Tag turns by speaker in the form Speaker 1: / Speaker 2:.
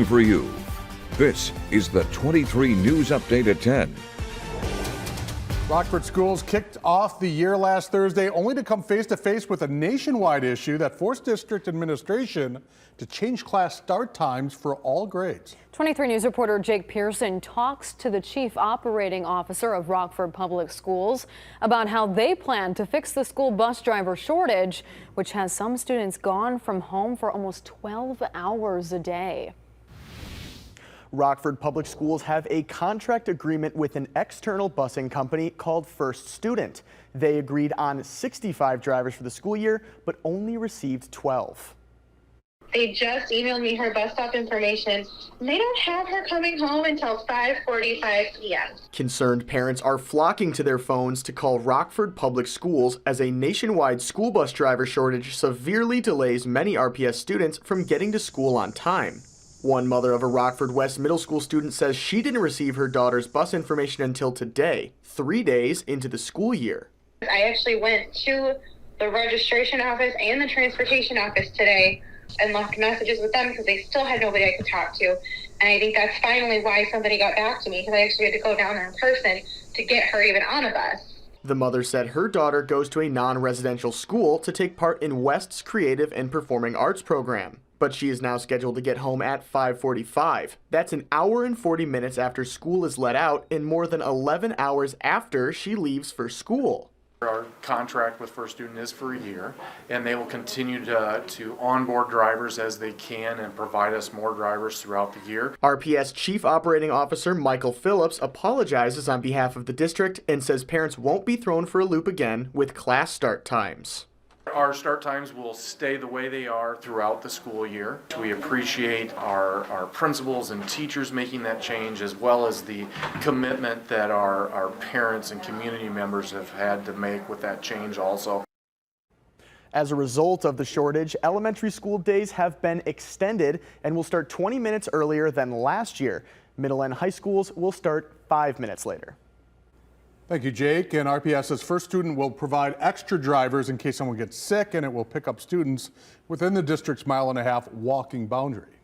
Speaker 1: waiting for you. This is the 23 News Update at 10.
Speaker 2: Rockford schools kicked off the year last Thursday only to come face to face with a nationwide issue that forced district administration to change class start times for all grades.
Speaker 3: 23 News reporter Jake Pearson talks to the chief operating officer of Rockford Public Schools about how they plan to fix the school bus driver shortage, which has some students gone from home for almost 12 hours a day.
Speaker 4: Rockford Public Schools have a contract agreement with an external busing company called First Student. They agreed on 65 drivers for the school year, but only received 12.
Speaker 5: They just emailed me her bus stop information, and they don't have her coming home until 5:45 p.m.
Speaker 4: Concerned parents are flocking to their phones to call Rockford Public Schools as a nationwide school bus driver shortage severely delays many RPS students from getting to school on time. One mother of a Rockford West Middle School student says she didn't receive her daughter's bus information until today, 3 days into the school year.
Speaker 5: I actually went to the registration office and the transportation office today and left messages with them because they still had nobody I could talk to. And I think that's finally why somebody got back to me, because I actually had to go down there in person to get her even on a bus.
Speaker 4: The mother said her daughter goes to a non-residential school to take part in West's Creative and Performing Arts program. But she is now scheduled to get home at 5:45. That's an hour and 40 minutes after school is let out and more than 11 hours after she leaves for school.
Speaker 6: Our contract with First Student is for a year, and they will continue to onboard drivers as they can and provide us more drivers throughout the year.
Speaker 4: RPS Chief Operating Officer Michael Phillips apologizes on behalf of the district and says parents won't be thrown for a loop again with class start times.
Speaker 6: Our start times will stay the way they are throughout the school year. We appreciate our principals and teachers making that change, as well as the commitment that our parents and community members have had to make with that change also.
Speaker 4: As a result of the shortage, elementary school days have been extended and will start 20 minutes earlier than last year. Middle and high schools will start 5 minutes later.
Speaker 2: Thank you, Jake. And RPS's First Student will provide extra drivers in case someone gets sick, and it will pick up students within the district's 1.5-mile walking boundary.